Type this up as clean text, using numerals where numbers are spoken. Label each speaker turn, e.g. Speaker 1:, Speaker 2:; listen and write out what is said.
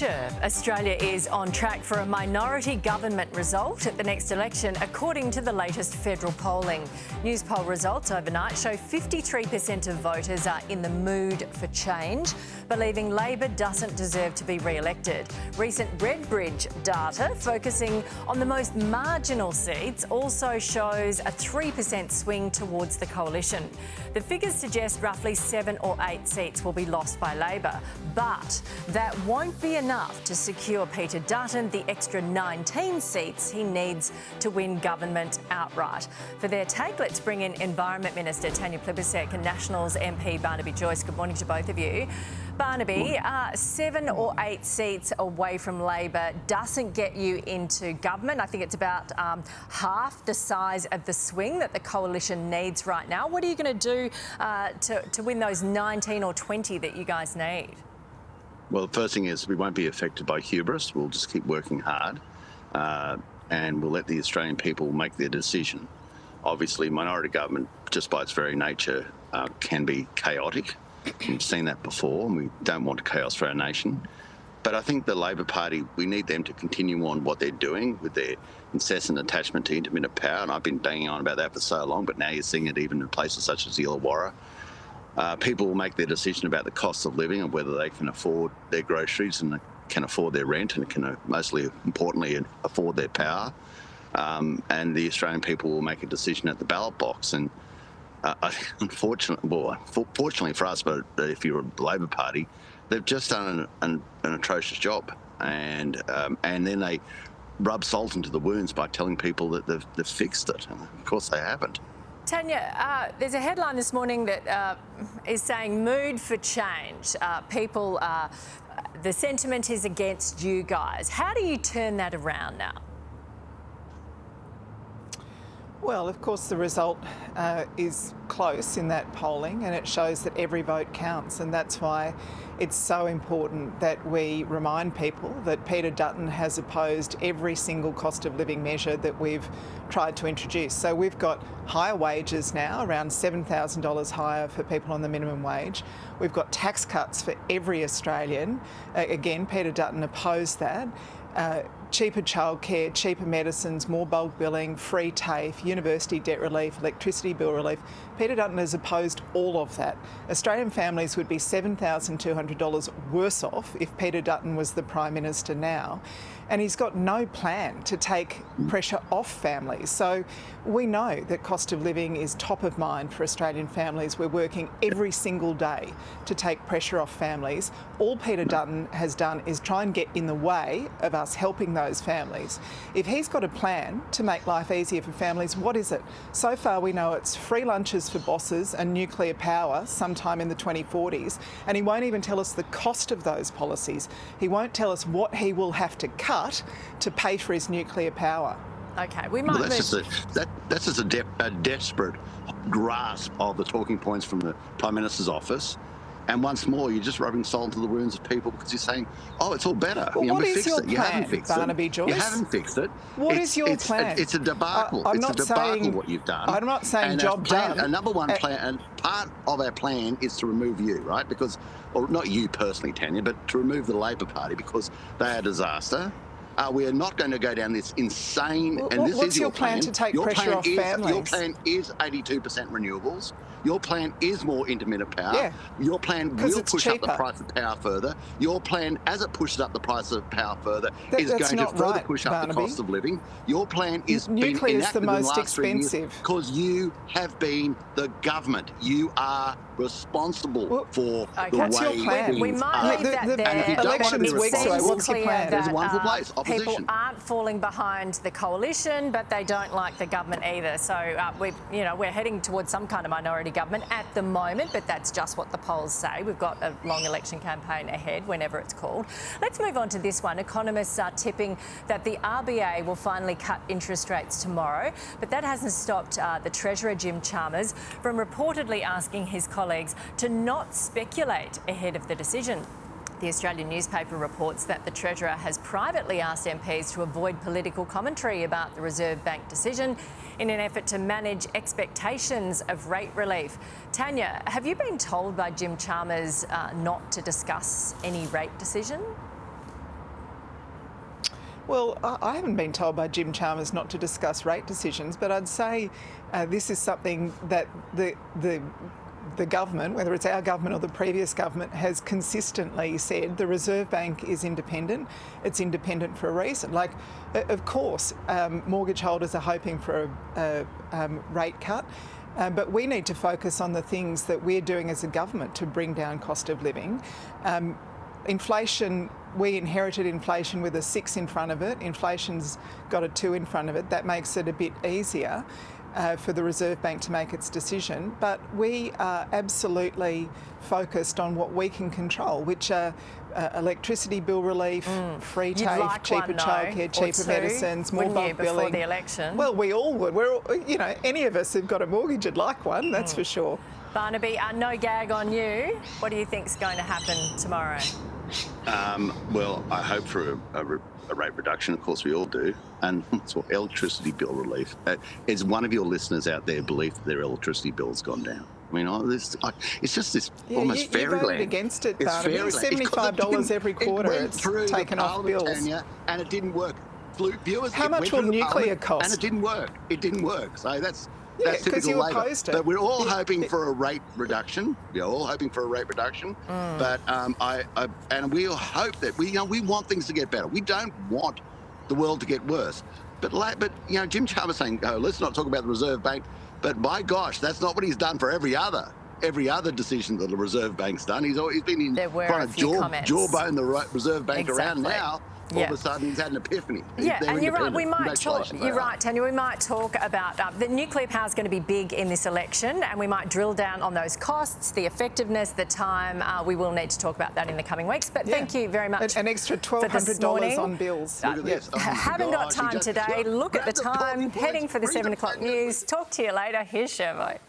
Speaker 1: Sure. Australia is on track for a minority government result at the next election, according to the latest federal polling. Newspoll results overnight show 53% of voters are in the mood for change, believing Labor doesn't deserve to be re-elected. Recent Redbridge data, focusing on the most marginal seats, also shows a 3% swing towards the coalition. The figures suggest roughly 7 or 8 seats will be lost by Labor, but that won't be enough to secure Peter Dutton the extra 19 seats he needs to win government outright. For their take, let's bring in Environment Minister Tanya Plibersek and Nationals MP Barnaby Joyce. Good morning to both of you. Barnaby, 7 or 8 seats away from Labor doesn't get you into government. I think it's about half the size of the swing that the coalition needs right now. What are you going to do to win those 19 or 20 that you guys need?
Speaker 2: Well, the first thing is we won't be affected by hubris. We'll just keep working hard and we'll let the Australian people make their decision. Obviously, minority government, just by its very nature, can be chaotic. We've seen that before, and we don't want chaos for our nation. But I think the Labor Party, we need them to continue on what they're doing with their incessant attachment to intermittent power, and I've been banging on about that for so long, but now you're seeing it even in places such as Illawarra. People will make their decision about the cost of living and whether they can afford their groceries and can afford their rent and can, mostly importantly, afford their power. And the Australian people will make a decision at the ballot box. And fortunately for us, but if you're a Labor Party, they've just done an atrocious job. And then they rub salt into the wounds by telling people that they've fixed it. And of course they haven't.
Speaker 1: Tanya, there's a headline this morning that is saying mood for change. The sentiment is against you guys. How do you turn that around now?
Speaker 3: Well, of course, the result is close in that polling, and it shows that every vote counts, and that's why it's so important that we remind people that Peter Dutton has opposed every single cost of living measure that we've tried to introduce. So we've got higher wages now, around $7,000 higher for people on the minimum wage. We've got tax cuts for every Australian. Again, Peter Dutton opposed that. Cheaper childcare, cheaper medicines, more bulk billing, free TAFE, university debt relief, electricity bill relief. Peter Dutton has opposed all of that. Australian families would be $7,200 worse off if Peter Dutton was the Prime Minister now. And he's got no plan to take pressure off families. So we know that cost of living is top of mind for Australian families. We're working every single day to take pressure off families. All Peter Dutton has done is try and get in the way of us helping those families. If he's got a plan to make life easier for families, what is it? So far we know it's free lunches for bosses and nuclear power sometime in the 2040s, and he won't even tell us the cost of those policies. He won't tell us what he will have to cut to pay for his nuclear power.
Speaker 1: Okay, we might.
Speaker 2: Well, that's just a desperate grasp of the talking points from the Prime Minister's office. And once more, you're just rubbing salt into the wounds of people because you're saying, "Oh, it's all better."
Speaker 3: Well, what is your
Speaker 2: plan, you haven't fixed
Speaker 3: Barnaby Joyce?
Speaker 2: You haven't fixed it.
Speaker 3: What is your plan?
Speaker 2: It's a debacle.
Speaker 3: I'm
Speaker 2: it's
Speaker 3: not
Speaker 2: a debacle
Speaker 3: saying
Speaker 2: what you've done.
Speaker 3: I'm not saying
Speaker 2: and
Speaker 3: job done.
Speaker 2: A number one plan, and part of our plan is to remove you, right? Because, or not you personally, Tanya, but to remove the Labor Party because they are a disaster. We are not going to go down this insane. And this
Speaker 3: what's
Speaker 2: is
Speaker 3: your plan to take pressure off families?
Speaker 2: Your plan is 82% renewables. Your plan is more intermittent power.
Speaker 3: Yeah,
Speaker 2: your plan will push
Speaker 3: cheaper.
Speaker 2: up the price of power further. Your plan, as it pushes up the price of power further, is going to further push up the cost of living. Your plan is
Speaker 3: nuclear is the most expensive
Speaker 2: because you have been the government. You are responsible for the
Speaker 3: what's
Speaker 2: way
Speaker 3: your plan?
Speaker 1: We might leave that there.
Speaker 3: Elections weeks away. What's your plan?
Speaker 2: There's a wonderful place. Opposition.
Speaker 1: People aren't falling behind the coalition, but they don't like the government either. So we're heading towards some kind of minority government at the moment, but that's just what the polls say. We've got a long election campaign ahead, whenever it's called. Let's move on to this one. Economists are tipping that the RBA will finally cut interest rates tomorrow, but that hasn't stopped the Treasurer, Jim Chalmers, from reportedly asking his colleagues to not speculate ahead of the decision. The Australian newspaper reports that the Treasurer has privately asked MPs to avoid political commentary about the Reserve Bank decision in an effort to manage expectations of rate relief. Tanya, have you been told by Jim Chalmers not to discuss any rate decision?
Speaker 3: Well, I haven't been told by Jim Chalmers not to discuss rate decisions, but I'd say this is something that the government, whether it's our government or the previous government, has consistently said the Reserve Bank is independent. It's independent for a reason. Like, of course, mortgage holders are hoping for a rate cut, but we need to focus on the things that we're doing as a government to bring down cost of living. Inflation, we inherited inflation with a 6 in front of it. Inflation's got a 2 in front of it. That makes it a bit easier for the Reserve Bank to make its decision. But we are absolutely focused on what we can control, which are electricity bill relief, free TAFE,
Speaker 1: like
Speaker 3: cheaper childcare, cheaper medicines, more bulk billing.
Speaker 1: Before the election?
Speaker 3: Well, we all would. We're all, any of us who've got a mortgage would like one, that's for sure.
Speaker 1: Barnaby, no gag on you. What do you think's going to happen tomorrow?
Speaker 2: Well, I hope for a rate reduction. Of course, we all do. And so electricity bill relief. Is one of your listeners out there believe that their electricity bill's gone down? I mean, it's just this almost fairyland.
Speaker 3: You voted against it, Barnaby. $75 every quarter.
Speaker 2: It went through
Speaker 3: taken off bills.
Speaker 2: Tanya, and it didn't work. Viewers,
Speaker 3: how much will nuclear cost?
Speaker 2: And it didn't work. It didn't work. So that's
Speaker 3: because you
Speaker 2: Labor.
Speaker 3: opposed it.
Speaker 2: But we're all hoping for a rate reduction. We're all hoping for a rate reduction. But and we hope that we want things to get better. We don't want the world to get worse. But Jim Chalmers saying, let's not talk about the Reserve Bank. But my gosh, that's not what he's done for every other decision that the Reserve Bank's done. He's been trying to jawbone the Reserve Bank around now. All of a sudden, he's had an epiphany.
Speaker 1: And you're right. We might talk. You're right, Tanya. We might talk about the nuclear power is going to be big in this election, and we might drill down on those costs, the effectiveness, the time. We will need to talk about that in the coming weeks. But thank you very much.
Speaker 3: An extra $1,200 on bills.
Speaker 1: Haven't got time today. Look at the time. Heading for the 7 o'clock news. Talk to you later. Here's Chevo.